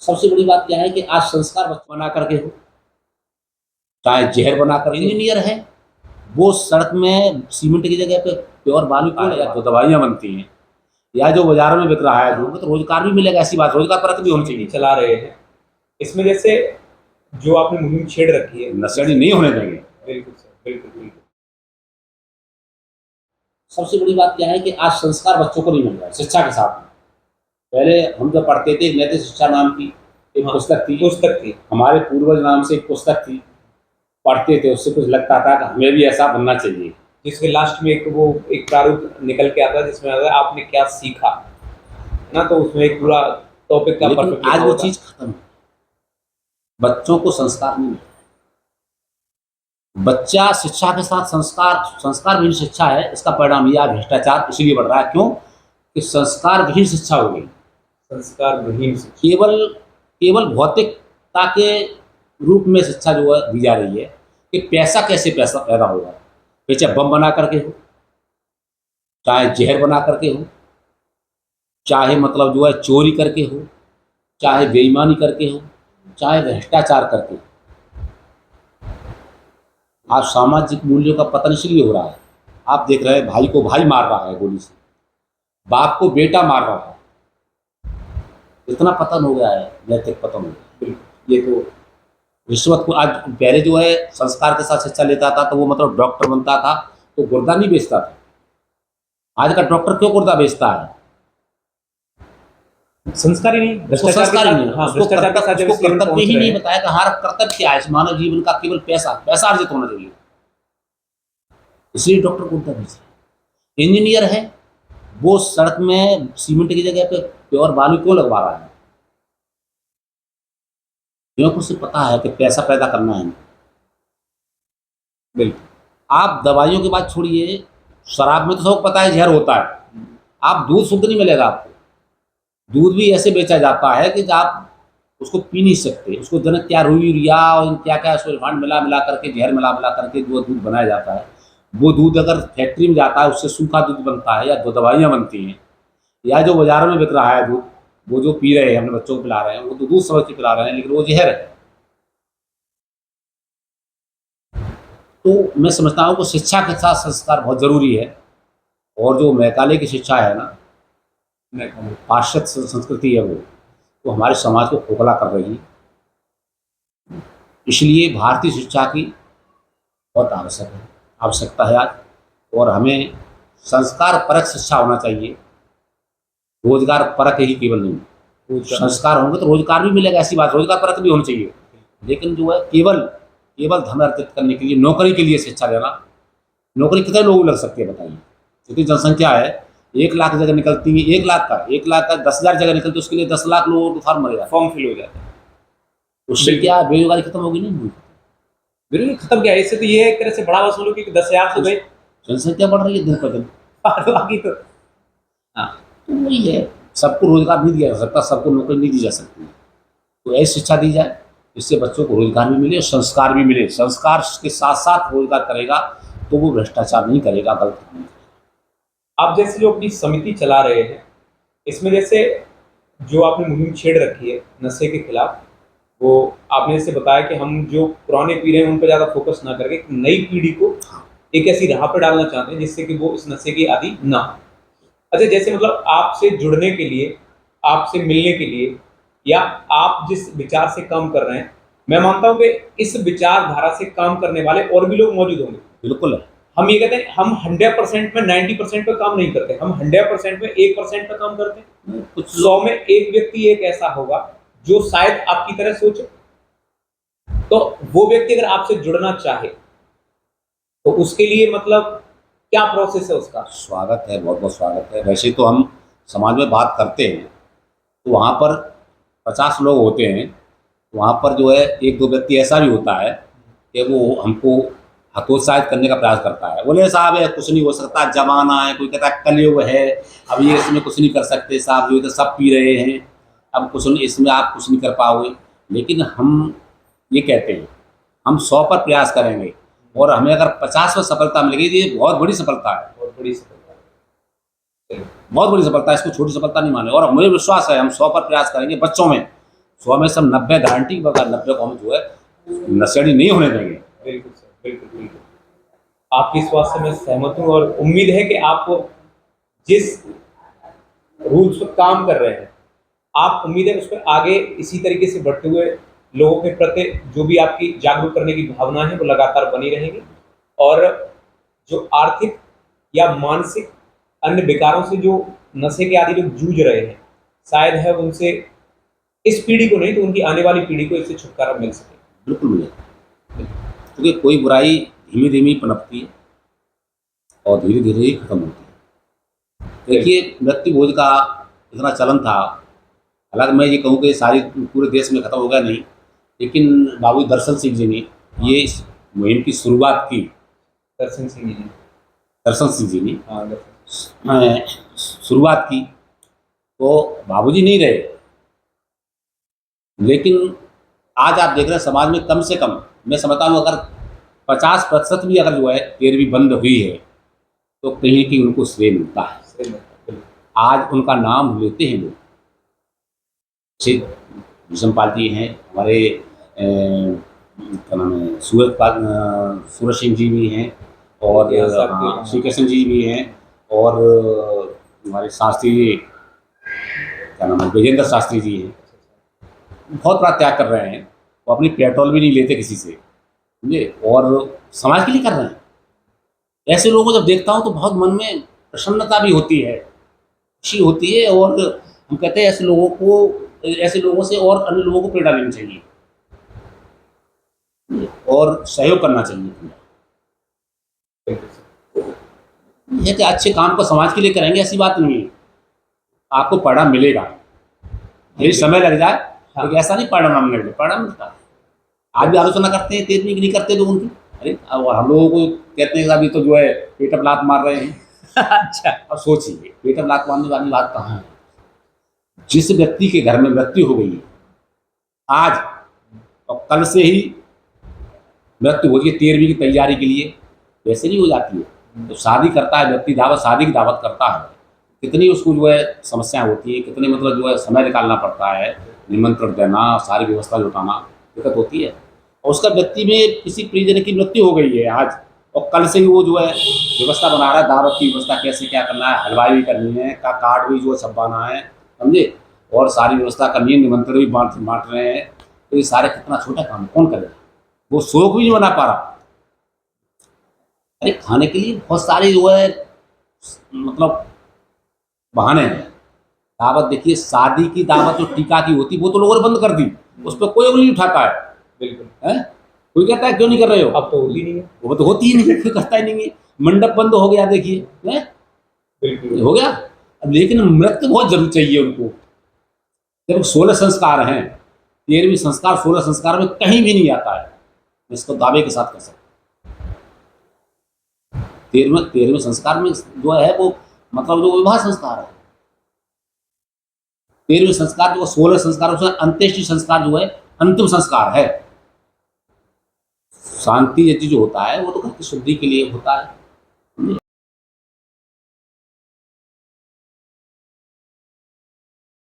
सबसे बड़ी बात क्या है कि आज संस्कार बना करके हो, चाहे जहर बना कर इंजीनियर है, वो सड़क में सीमेंट की जगह पे प्योर बालू का या जो दवाइयाँ बनती हैं या जो बाजार में बिक रहा है दूध, तो रोजगार भी मिलेगा। ऐसी बात, रोजगार परक भी होनी चाहिए। चला रहे हैं इसमें, जैसे जो आपने मुहिम छेड़ रखी है, नशेड़ी नहीं होने देंगे। बिल्कुल सर, बिल्कुल बिल्कुल। सबसे बड़ी बात क्या है कि आज संस्कार बच्चों को नहीं मिल रहा है शिक्षा के साथ में। पहले हम जब पढ़ते थे, नैतिक शिक्षा नाम की एक पुस्तक थी, हमारे पूर्वज नाम से एक पुस्तक थी, पढ़ते थे, उससे कुछ लगता था कि हमें भी ऐसा बनना चाहिए। जिसके लास्ट में एक प्रारूप निकल के आता है जिसमें आता है आपने क्या सीखा ना, तो उसमें एक पूरा टॉपिक का लेकिन आज वो चीज खत्म है। बच्चों को संस्कार नहीं मिलता। बच्चा शिक्षा के साथ संस्कार विहीन शिक्षा है, इसका परिणाम यह भ्रष्टाचार इसलिए बढ़ रहा है। क्यों? कि संस्कार विहीन शिक्षा हो गई। संस्कार विहीन केवल भौतिकता के रूप में शिक्षा जो है दी जा रही है कि पैसा कैसे पैदा होगा। फिर चाहे बम बना करके हो, चाहे जहर बना करके हो, चाहे मतलब जो है चोरी करके हो, चाहे बेईमानी करके हो, चाहे भ्रष्टाचार करके हो। आज सामाजिक मूल्यों का पतन इसलिए हो रहा है। आप देख रहे हैं, भाई को भाई मार रहा है गोली से, बाप को बेटा मार रहा है। इतना पतन हो गया है, नैतिक पतन हो गया। ये तो रिश्वत को, आज पहले जो है संस्कार के साथ शिक्षा लेता था तो वो मतलब डॉक्टर बनता था तो गुर्दा नहीं बेचता था। आज का डॉक्टर क्यों गुर्दा बेचता है? संस्कार ही नहीं, भ्रष्टाचार ही नहीं। हाँ, उसको कर्तव्य ही नहीं बताया कि हमारा कर्तव्य क्या है इस मानव जीवन का। केवल पैसा अर्जित होना चाहिए, इसलिए डॉक्टर गुर्दा बेच रहा है। इंजीनियर है, वो सड़क में सीमेंट की जगह पे प्योर बालू क्यों लगवा रहा है? क्योंकि उसे पता है कि पैसा पैदा करना है। बिल्कुल। आप दवाइयों की बात छोड़िए, शराब में तो सबको पता है जहर होता है। आप दूध शुद्ध नहीं मिलेगा आपको। दूध भी ऐसे बेचा जाता है कि आप उसको पी नहीं सकते। उसको जनक क्या यूरिया और क्या क्या रिफाइंड मिला करके, जहर मिला करके जो दूध बनाया जाता है, वो दूध अगर फैक्ट्री में जाता है उससे सूखा दूध बनता है या दो दवाइयाँ बनती हैं, या जो बाजारों में बिक रहा है दूध, वो जो पी रहे हैं, अपने बच्चों को पिला रहे हैं, वो तो दूध समझ के पिला रहे हैं, लेकिन वो जहर है। तो मैं समझता हूँ कि शिक्षा के साथ संस्कार बहुत ज़रूरी है। और जो मैकाले की शिक्षा है ना, पाश्चात्य संस्कृति है, वो हमारे समाज को खोखला कर रही है। इसलिए भारतीय शिक्षा की बहुत आवश्यकता है आज। और हमें संस्कार परक शिक्षा होना चाहिए, रोजगार परक ही केवल नहीं। संस्कार होंगे तो रोजगार भी मिलेगा। ऐसी बात, रोजगार परक भी होनी चाहिए। लेकिन जो है केवल धन अर्जित करने के लिए, नौकरी के लिए शिक्षा देना, नौकरी कितने लोग लग सकते हैं बताइए? जितनी जनसंख्या है, 1 लाख जगह निकलती है, 1 लाख का 10,000 जगह निकलती है, उसके लिए 10 लाख लोगों को फॉर्म मरेगा, फॉर्म फिल हो जाता है। उससे क्या बेरोजगारी खत्म होगी? नहीं हुई। बिल्कुल खत्म क्या है। इससे तो ये एक तरह से बड़ा वसूल कि 10,000 से गए, जनसंख्या बढ़ रही है दिन पर दिन। बाकी तो हाँ, तो वही है, सबको रोजगार नहीं दिया जा सकता, सबको नौकरी नहीं दी जा सकती। तो ऐसी शिक्षा दी जाए जिससे बच्चों को रोजगार भी मिले और संस्कार भी मिले। संस्कार के साथ साथ रोजगार करेगा तो वो भ्रष्टाचार नहीं करेगा, गलत नहीं। आप जैसे जो अपनी समिति चला रहे हैं, इसमें जैसे जो आपने मुहिम छेड़ रखी है नशे के खिलाफ, वो आपने जैसे बताया कि हम जो पुराने पीढ़ी हैं उन पर ज़्यादा फोकस ना करके नई पीढ़ी को एक ऐसी राह पर डालना चाहते हैं जिससे कि वो इस नशे की आदी ना हो। अच्छा, जैसे मतलब आपसे जुड़ने के लिए, आपसे मिलने के लिए, या आप जिस विचार से काम कर रहे हैं, मैं मानता हूँ कि इस विचारधारा से काम करने वाले और भी लोग मौजूद होंगे। बिल्कुल है। हम ये कहते हैं हम 100% में 90% पे काम नहीं करते, हम 100% में 1% पे काम करते हैं। कुछ 100 में एक व्यक्ति एक ऐसा होगा जो शायद आपकी तरह सोचे, तो वो व्यक्ति अगर आपसे जुड़ना चाहे तो उसके लिए मतलब क्या प्रोसेस है उसका? स्वागत है, बहुत बहुत स्वागत है। वैसे तो हम समाज में बात करते हैं तो वहाँ पर 50 लोग होते हैं, वहाँ पर जो है 1-2 व्यक्ति ऐसा भी होता है कि वो हमको हतोत्साहित करने का प्रयास करता है। बोले साहब ये कुछ नहीं हो सकता, जमाना है, कोई कहता है कलयुग है, अब ये इसमें कुछ नहीं कर सकते साहब, जो तो सब पी रहे हैं, अब कुछ नहीं, इसमें आप कुछ नहीं कर पाओगे। लेकिन हम ये कहते हैं हम 100 पर प्रयास करेंगे और हमें अगर 50 पर सफलता मिलेगी तो ये बहुत बड़ी सफलता है, बहुत बड़ी सफलता है, इसको छोटी सफलता नहीं माने। और मुझे विश्वास है हम 100 पर प्रयास करेंगे, बच्चों में 100 में से हम 90 गारंटी की बात, 90 को हम जो है नशेड़ी नहीं होने देंगे। बिल्कुल सर, बिल्कुल, बिल्कुल। आपकी इस बात से मैं सहमत हूँ और उम्मीद है कि आप जिस रूल्स पर काम कर रहे हैं, आप उम्मीद है उस पे आगे इसी तरीके से बढ़ते हुए लोगों के प्रति जो भी आपकी जागरूक करने की भावना है, वो लगातार बनी रहेगी और जो आर्थिक या मानसिक अन्य विकारों से जो नशे के आदि लोग जूझ रहे हैं, शायद है उनसे इस पीढ़ी को नहीं तो उनकी आने वाली पीढ़ी को इससे छुटकारा मिल सके। बिल्कुल मिलेगा, क्योंकि कोई बुराई धीमी-धीमी पनपती है और धीरे-धीरे ही खत्म होती है। देखिए, मृत्यु भोज का इतना चलन था, हालाँकि मैं ये कहूँ कि सारी पूरे देश में खत्म हो गया नहीं, लेकिन बाबू दर्शन सिंह जी ने ये इस मुहिम की शुरुआत की। दर्शन सिंह जी ने। दर्शन सिंह जी ने हाँ, दर्शन। शुरुआत की, तो बाबूजी नहीं रहे, लेकिन आज आप देख रहे हैं समाज में कम से कम मैं समझता हूँ अगर 50% भी अगर जो है 13वीं बंद हुई है, तो कहीं न कहीं उनको श्रेय मिलता है। सही बात है, बिल्कुल। आज उनका नाम लेते हैं लोग। जैसे विषम पाल जी हैं, हमारे क्या नाम है, सूरज सिंह जी भी हैं और यहाँ साहब हाँ, के- श्री कृष्ण जी भी हैं और हमारे शास्त्री जी, क्या नाम है, विजेंद्र शास्त्री जी हैं। बहुत बड़ा त्याग कर रहे हैं, वो अपनी पेट्रोल भी नहीं लेते किसी से, समझे, और समाज के लिए कर रहे हैं। ऐसे लोगों को जब देखता हूँ तो बहुत मन में प्रसन्नता भी होती है, खुशी होती है और हम कहते हैं ऐसे लोगों से और अन्य लोगों को प्रेरणा लेनी चाहिए और सहयोग करना चाहिए। ये कि अच्छे काम को समाज के लिए करेंगे ऐसी बात नहीं है, आपको परिणाम मिलेगा, यदि समय लग जाए तो ऐसा नहीं परिणाम मिलेगा, परिणाम मिलता है। आज भी आलोचना करते हैं, तेज नहीं करते लोग उनकी, अरे अब हम लोगों को कहते हैं कि अभी तो जो है पेट अब लात मार रहे हैं। अच्छा। अब सोचिए पेट अब लात मारने वाली बात कहाँ है। जिस व्यक्ति के घर में मृत्यु हो गई है आज और कल से ही मृत्यु हो गई 13वीं की तैयारी के लिए, वैसे नहीं हो जाती है। तो शादी करता है व्यक्ति, शादी की दावत करता है, कितनी उसको जो है समस्याएं होती है, कितने मतलब जो है समय निकालना पड़ता है, निमंत्रण देना, सारी व्यवस्था जुटाना, दिक्कत होती है। और उसका व्यक्ति में किसी परिजन की मृत्यु हो गई है आज और कल से ही वो जो है व्यवस्था बना रहा है, दावत की व्यवस्था कैसे क्या करना है, हलवाई भी करनी है, का कार्ड भी जो है छपवाना है, समझे, और सारी व्यवस्था करनी है, निमंत्रण भी बांट रहे हैं। तो ये सारे कितना छोटा काम कौन करेगा, वो शौक भी नहीं बना पा रहा। अरे खाने के लिए बहुत सारे जो है मतलब बहाने हैं। दावत देखिए, शादी की दावत जो टीका की होती वो तो लोगों ने बंद कर दी, उस पर कोई उंगली नहीं उठाता है। बिल्कुल। हैं? कोई कहता है क्यों नहीं कर रहे हो, अब तो होती नहीं है। वो तो होती ही नहीं, कोई करता ही नहीं है। मंडप बंद हो गया देखिए, हैं? बिल्कुल। हो गया। अब लेकिन मृत्यु बहुत जरूर चाहिए उनको। जब 16 संस्कार हैं, 13वीं संस्कार 16 संस्कार में कहीं भी नहीं आता है, मैं इसको दावे के साथ कह सकता हूँ। 13वें संस्कार में जो है वो मतलब जो विवाह संस्कार है, 13वें संस्कार जो 16 संस्कार उसमें अंत्येष्टि संस्कार जो है अंतिम संस्कार है। शांति यज्ञ जो होता है वो तो घर की शुद्धि के लिए होता है,